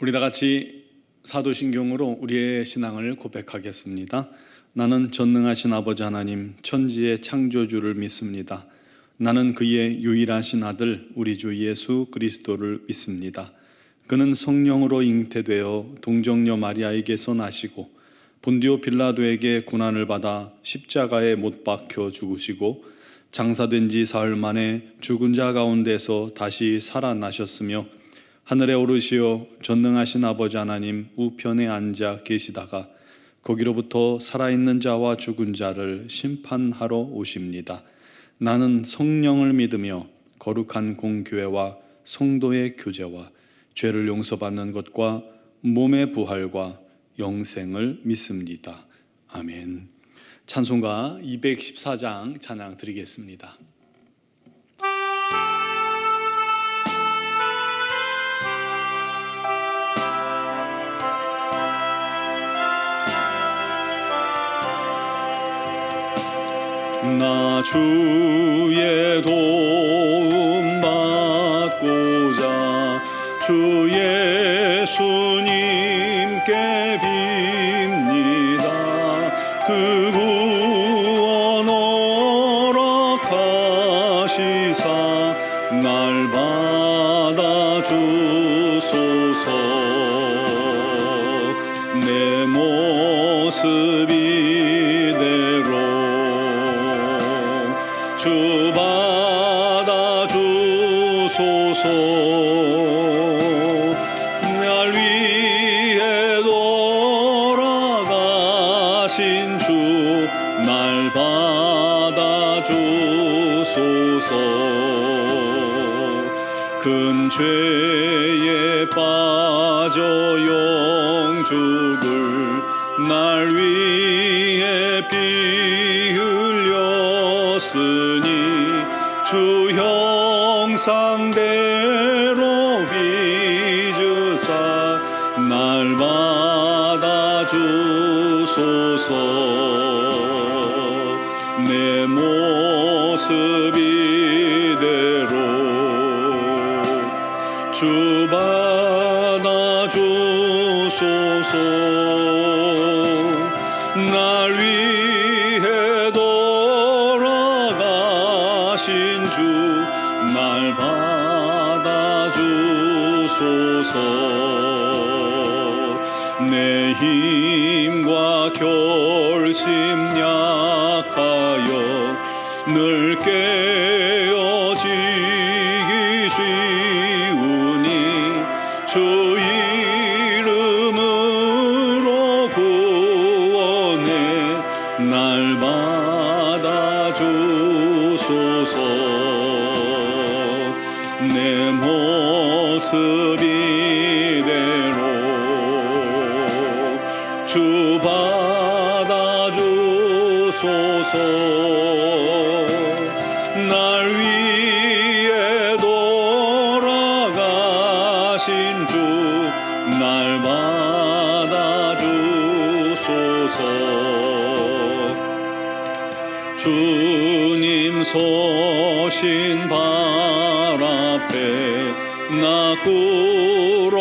우리 다 같이 사도신경으로 우리의 신앙을 고백하겠습니다. 나는 전능하신 아버지 하나님 천지의 창조주를 믿습니다. 나는 그의 유일하신 아들 우리 주 예수 그리스도를 믿습니다. 그는 성령으로 잉태되어 동정녀 마리아에게서 나시고 본디오 빌라도에게 고난을 받아 십자가에 못 박혀 죽으시고 장사된 지 사흘 만에 죽은 자 가운데서 다시 살아나셨으며 하늘에 오르시어 전능하신 아버지 하나님 우편에 앉아 계시다가 거기로부터 살아있는 자와 죽은 자를 심판하러 오십니다. 나는 성령을 믿으며 거룩한 공교회와 성도의 교제와 죄를 용서받는 것과 몸의 부활과 영생을 믿습니다. 아멘. 찬송가 214장 찬양 드리겠습니다. 나 주의 도움 받고자 주 예수님께 빕니다. 그 구원 허락하시사 날 받아주소서. 내 모습 이대로 주 받아주소서. 날 위해 돌아가신 주 날 받아주소서. 큰 죄에 빠져 영죽을 날 위해 피 흘렸으니 주 형상대로 빚으사 날 받아주소서. 내 모습 이대로 주 받아주소서. 날 위해 돌아가신 주 날 받아주소서. 내 힘과 결심 약하여 늘 깨어지기 쉬우니 주 이름으로 구원해 날 받아주소서. 내 모습 이대로 주 받아주소서. 날 위해 돌아가신 주 날 받아주소서. 주님 서신 발 앞에 나 꿇어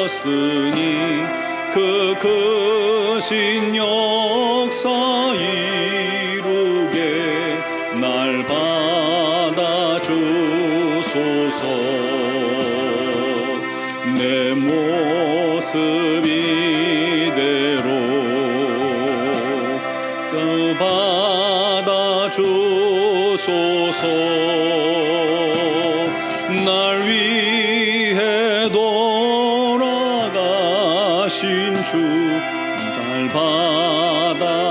엎드렸으니 그 크신 역사 이루게 날 받아주소서. 내 모습 이대로 또 받아주소서. 날 위해 돌아가신 주 날 받아주소서.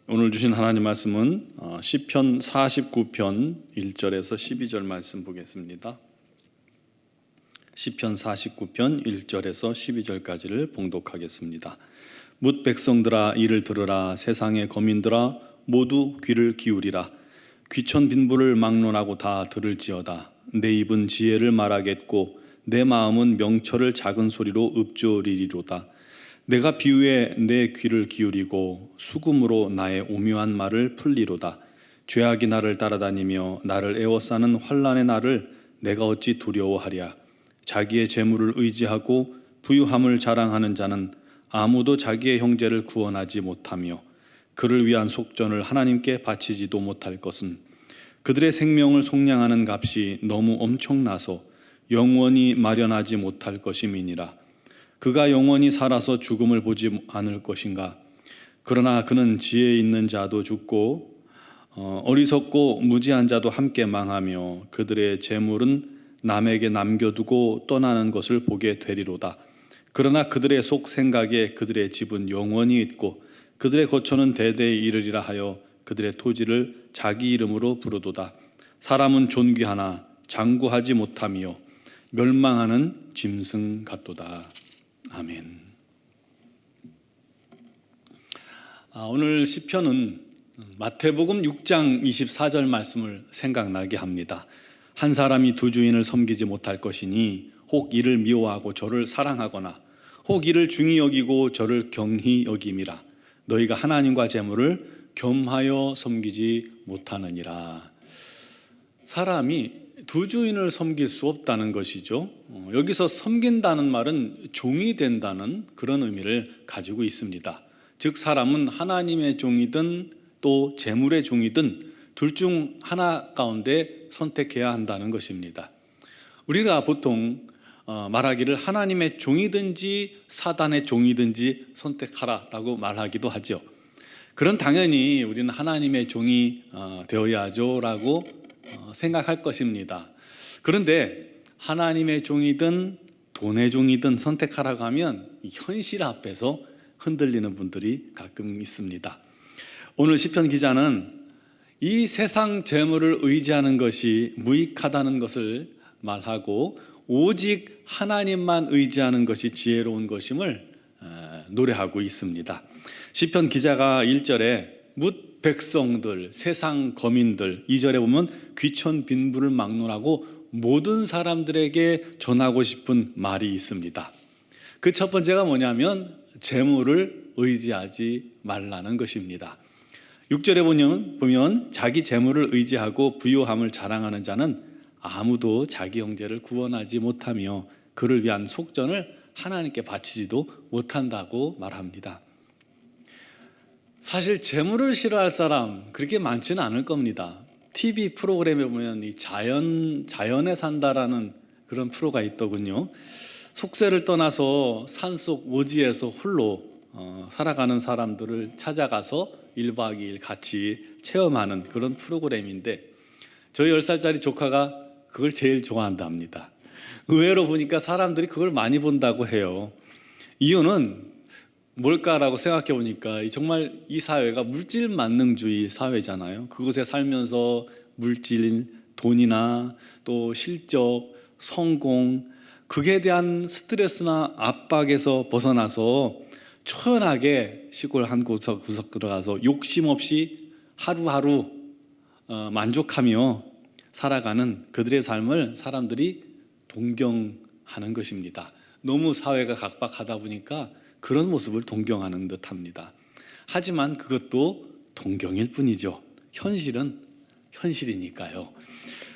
오늘 주신 하나님 말씀은 시편 49편 1절에서 12절 말씀 보겠습니다. 시편 49편 1절에서 12절까지를 봉독하겠습니다. 뭇 백성들아 이를 들으라. 세상의 거민들아 모두 귀를 기울이라. 귀천 빈부를 막론하고 다 들을지어다. 내 입은 지혜를 말하겠고 내 마음은 명철을 작은 소리로 읊조리리로다. 내가 비유에 내 귀를 기울이고 수금으로 나의 오묘한 말을 풀리로다. 죄악이 나를 따라다니며 나를 애워싸는 환난의 날을 내가 어찌 두려워하랴. 자기의 재물을 의지하고 부유함을 자랑하는 자는 아무도 자기의 형제를 구원하지 못하며 그를 위한 속전을 하나님께 바치지도 못할 것은 그들의 생명을 속량하는 값이 너무 엄청나서 영원히 마련하지 못할 것임이니라. 그가 영원히 살아서 죽음을 보지 않을 것인가. 그러나 그는 지혜 있는 자도 죽고 어리석고 무지한 자도 함께 망하며 그들의 재물은 남에게 남겨두고 떠나는 것을 보게 되리로다. 그러나 그들의 속 생각에 그들의 집은 영원히 있고 그들의 거처는 대대에 이르리라 하여 그들의 토지를 자기 이름으로 부르도다. 사람은 존귀하나 장구하지 못하며 멸망하는 짐승 같도다. 아멘. 오늘 시편은 마태복음 6장 24절 말씀을 생각나게 합니다. 한 사람이 두 주인을 섬기지 못할 것이니 혹 이를 미워하고 저를 사랑하거나 혹 이를 중히 여기고 저를 경히 여김이라. 너희가 하나님과 재물을 겸하여 섬기지 못하느니라. 사람이 두 주인을 섬길 수 없다는 것이죠. 여기서 섬긴다는 말은 종이 된다는 그런 의미를 가지고 있습니다. 즉 사람은 하나님의 종이든 또 재물의 종이든 둘 중 하나 가운데 선택해야 한다는 것입니다. 우리가 보통 말하기를 하나님의 종이든지 사단의 종이든지 선택하라라고 말하기도 하죠. 그런 당연히 우리는 하나님의 종이 되어야죠 라고 생각할 것입니다. 그런데 하나님의 종이든 돈의 종이든 선택하라고 하면 현실 앞에서 흔들리는 분들이 가끔 있습니다. 오늘 시편 기자는 이 세상 재물을 의지하는 것이 무익하다는 것을 말하고 오직 하나님만 의지하는 것이 지혜로운 것임을 노래하고 있습니다. 시편 기자가 1절에 뭇 백성들, 세상 거민들, 2절에 보면 귀천 빈부를 막론하고 모든 사람들에게 전하고 싶은 말이 있습니다. 그 첫 번째가 뭐냐면 재물을 의지하지 말라는 것입니다. 6절에 보면 자기 재물을 의지하고 부유함을 자랑하는 자는 아무도 자기 형제를 구원하지 못하며 그를 위한 속전을 하나님께 바치지도 못한다고 말합니다. 사실 재물을 싫어할 사람 그렇게 많지는 않을 겁니다. TV 프로그램에 보면 이 자연에 산다라는 그런 프로가 있더군요. 속세를 떠나서 산속 오지에서 홀로 살아가는 사람들을 찾아가서 1박 2일 같이 체험하는 그런 프로그램인데 저희 10살짜리 조카가 그걸 제일 좋아한답니다. 의외로 보니까 사람들이 그걸 많이 본다고 해요. 이유는 뭘까라고 생각해 보니까 정말 이 사회가 물질 만능주의 사회잖아요. 그곳에 살면서 물질, 돈이나 또 실적, 성공, 그에 대한 스트레스나 압박에서 벗어나서 초연하게 시골 한 구석 들어가서 욕심 없이 하루하루 만족하며 살아가는 그들의 삶을 사람들이 동경하는 것입니다. 너무 사회가 각박하다 보니까 그런 모습을 동경하는 듯합니다. 하지만 그것도 동경일 뿐이죠. 현실은 현실이니까요.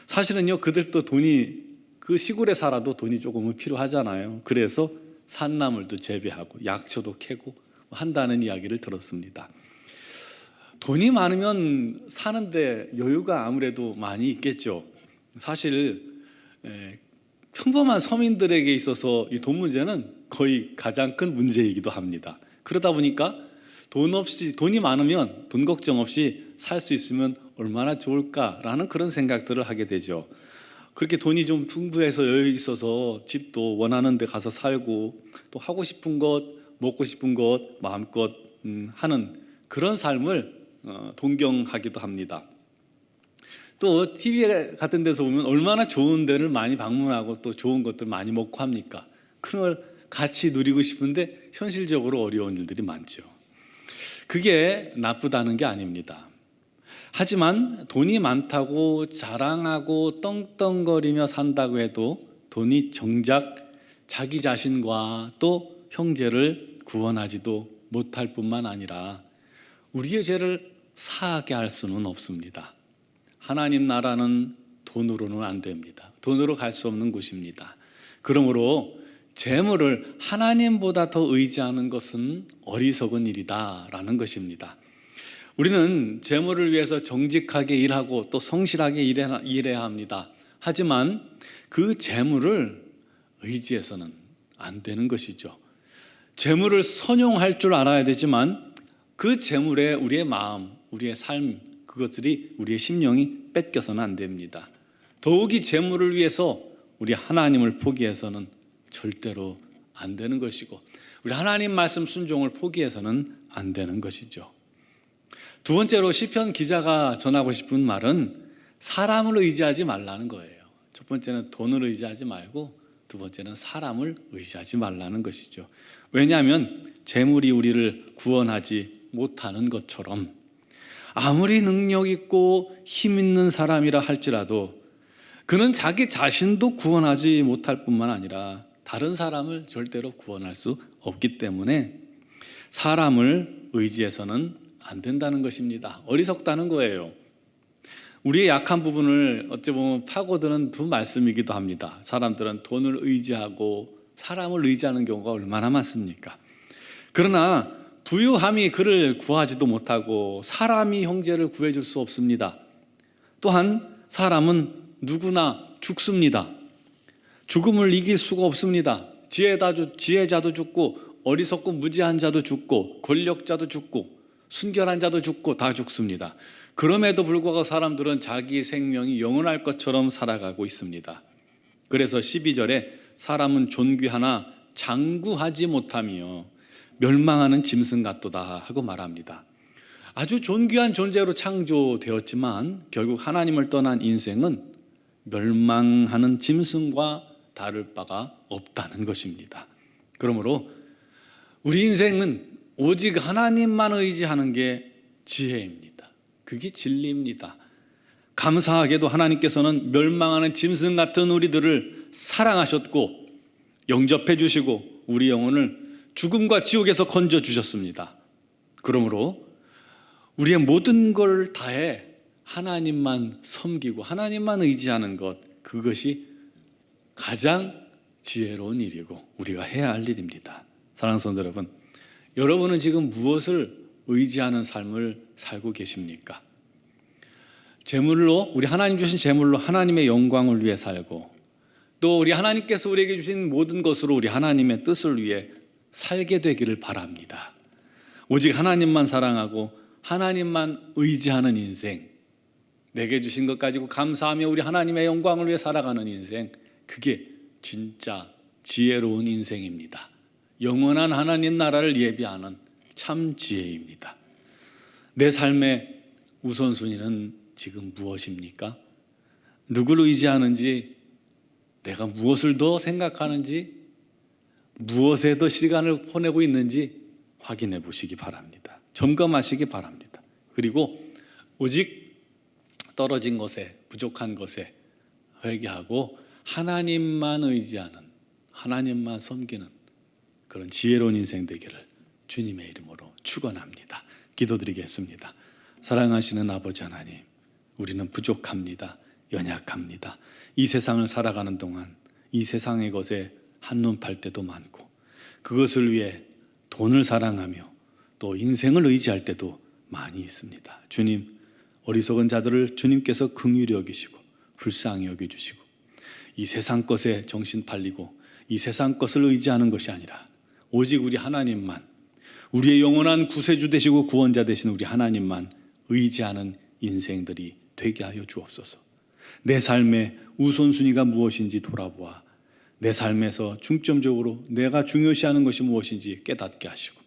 사실은요, 그들도 돈이 그 시골에 살아도 돈이 조금은 필요하잖아요. 그래서 산나물도 재배하고 약초도 캐고 한다는 이야기를 들었습니다. 돈이 많으면 사는데 여유가 아무래도 많이 있겠죠. 사실 평범한 서민들에게 있어서 이 돈 문제는 거의 가장 큰 문제이기도 합니다. 그러다 보니까 돈이 많으면 돈 걱정 없이 살 수 있으면 얼마나 좋을까라는 그런 생각들을 하게 되죠. 그렇게 돈이 좀 풍부해서 여유 있어서 집도 원하는 데 가서 살고 또 하고 싶은 것, 먹고 싶은 것 마음껏 하는 그런 삶을 동경하기도 합니다. 또 TV 같은 데서 보면 얼마나 좋은 데를 많이 방문하고 또 좋은 것들 많이 먹고 합니까? 그런 걸 같이 누리고 싶은데 현실적으로 어려운 일들이 많죠. 그게 나쁘다는 게 아닙니다. 하지만 돈이 많다고 자랑하고 떵떵거리며 산다고 해도 돈이 정작 자기 자신과 또 형제를 구원하지도 못할 뿐만 아니라 우리의 죄를 사하게 할 수는 없습니다. 하나님 나라는 돈으로는 안 됩니다. 돈으로 갈 수 없는 곳입니다. 그러므로 재물을 하나님보다 더 의지하는 것은 어리석은 일이다라는 것입니다. 우리는 재물을 위해서 정직하게 일하고 또 성실하게 일해야 합니다. 하지만 그 재물을 의지해서는 안 되는 것이죠. 재물을 선용할 줄 알아야 되지만 그 재물에 우리의 마음, 우리의 삶, 그것들이 우리의 심령이 뺏겨서는 안 됩니다. 더욱이 재물을 위해서 우리 하나님을 포기해서는 절대로 안 되는 것이고 우리 하나님 말씀 순종을 포기해서는 안 되는 것이죠. 두 번째로 시편 기자가 전하고 싶은 말은 사람을 의지하지 말라는 거예요. 첫 번째는 돈을 의지하지 말고 두 번째는 사람을 의지하지 말라는 것이죠. 왜냐하면 재물이 우리를 구원하지 못하는 것처럼 아무리 능력 있고 힘 있는 사람이라 할지라도 그는 자기 자신도 구원하지 못할 뿐만 아니라 다른 사람을 절대로 구원할 수 없기 때문에 사람을 의지해서는 안 된다는 것입니다. 어리석다는 거예요. 우리의 약한 부분을 어찌 보면 파고드는 두 말씀이기도 합니다. 사람들은 돈을 의지하고 사람을 의지하는 경우가 얼마나 많습니까? 그러나 부유함이 그를 구하지도 못하고 사람이 형제를 구해줄 수 없습니다. 또한 사람은 누구나 죽습니다. 죽음을 이길 수가 없습니다. 지혜자도 죽고 어리석고 무지한 자도 죽고 권력자도 죽고 순결한 자도 죽고 다 죽습니다. 그럼에도 불구하고 사람들은 자기 생명이 영원할 것처럼 살아가고 있습니다. 그래서 12절에 사람은 존귀하나 장구하지 못하며 멸망하는 짐승 같도다 하고 말합니다. 아주 존귀한 존재로 창조되었지만 결국 하나님을 떠난 인생은 멸망하는 짐승과 다를 바가 없다는 것입니다. 그러므로 우리 인생은 오직 하나님만 의지하는 게 지혜입니다. 그게 진리입니다. 감사하게도 하나님께서는 멸망하는 짐승 같은 우리들을 사랑하셨고 영접해 주시고 우리 영혼을 죽음과 지옥에서 건져 주셨습니다. 그러므로 우리의 모든 걸 다해 하나님만 섬기고 하나님만 의지하는 것, 그것이 가장 지혜로운 일이고 우리가 해야 할 일입니다. 사랑하는 성도 여러분, 여러분은 지금 무엇을 의지하는 삶을 살고 계십니까? 재물로, 우리 하나님 주신 재물로 하나님의 영광을 위해 살고 또 우리 하나님께서 우리에게 주신 모든 것으로 우리 하나님의 뜻을 위해 살게 되기를 바랍니다. 오직 하나님만 사랑하고 하나님만 의지하는 인생, 내게 주신 것 가지고 감사하며 우리 하나님의 영광을 위해 살아가는 인생, 그게 진짜 지혜로운 인생입니다. 영원한 하나님 나라를 예비하는 참 지혜입니다. 내 삶의 우선순위는 지금 무엇입니까? 누구를 의지하는지, 내가 무엇을 더 생각하는지, 무엇에 더 시간을 보내고 있는지 확인해 보시기 바랍니다. 점검하시기 바랍니다. 그리고 오직 떨어진 것에, 부족한 것에 회개하고 하나님만 의지하는, 하나님만 섬기는 그런 지혜로운 인생 되기를 주님의 이름으로 축원합니다. 기도드리겠습니다. 사랑하시는 아버지 하나님, 우리는 부족합니다. 연약합니다. 이 세상을 살아가는 동안 이 세상의 것에 한눈 팔 때도 많고 그것을 위해 돈을 사랑하며 또 인생을 의지할 때도 많이 있습니다. 주님, 어리석은 자들을 주님께서 긍휼히 여기시고 불쌍히 여겨주시고 이 세상 것에 정신 팔리고 이 세상 것을 의지하는 것이 아니라 오직 우리 하나님만, 우리의 영원한 구세주 되시고 구원자 되신 우리 하나님만 의지하는 인생들이 되게 하여 주옵소서. 내 삶의 우선순위가 무엇인지 돌아보아 내 삶에서 중점적으로 내가 중요시하는 것이 무엇인지 깨닫게 하시고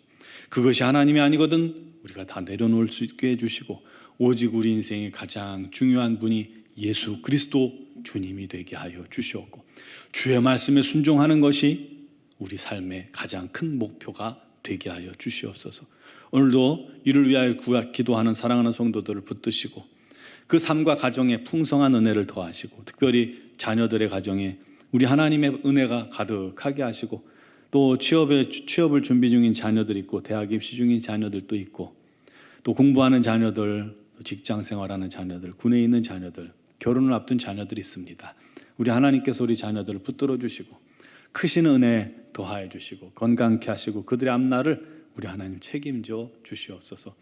그것이 하나님이 아니거든 우리가 다 내려놓을 수 있게 해주시고 오직 우리 인생의 가장 중요한 분이 예수 그리스도 주님이 되게 하여 주시옵고 주의 말씀에 순종하는 것이 우리 삶의 가장 큰 목표가 되게 하여 주시옵소서. 오늘도 이를 위하여 기도하는 사랑하는 성도들을 붙드시고 그 삶과 가정에 풍성한 은혜를 더하시고 특별히 자녀들의 가정에 우리 하나님의 은혜가 가득하게 하시고 또 취업을 준비 중인 자녀들이 있고 대학 입시 중인 자녀들도 있고 또 공부하는 자녀들, 직장 생활하는 자녀들, 군에 있는 자녀들, 결혼을 앞둔 자녀들이 있습니다. 우리 하나님께서 우리 자녀들을 붙들어 주시고 크신 은혜 더하여 주시고 건강케 하시고 그들의 앞날을 우리 하나님 책임져 주시옵소서.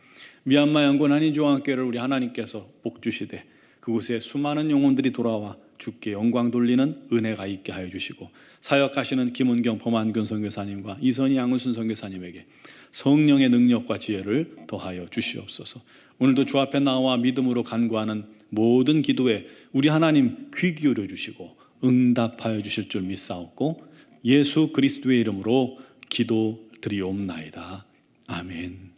미얀마 영군 한인중앙교회를 우리 하나님께서 복 주시되 그곳에 수많은 영혼들이 돌아와 주께 영광 돌리는 은혜가 있게 하여 주시고 사역하시는 김은경 범한균 선교사님과 이선희 양은순 선교사님에게 성령의 능력과 지혜를 더하여 주시옵소서. 오늘도 주 앞에 나와 믿음으로 간구하는 모든 기도에 우리 하나님 귀 기울여 주시고 응답하여 주실 줄 믿사옵고 예수 그리스도의 이름으로 기도드리옵나이다. 아멘.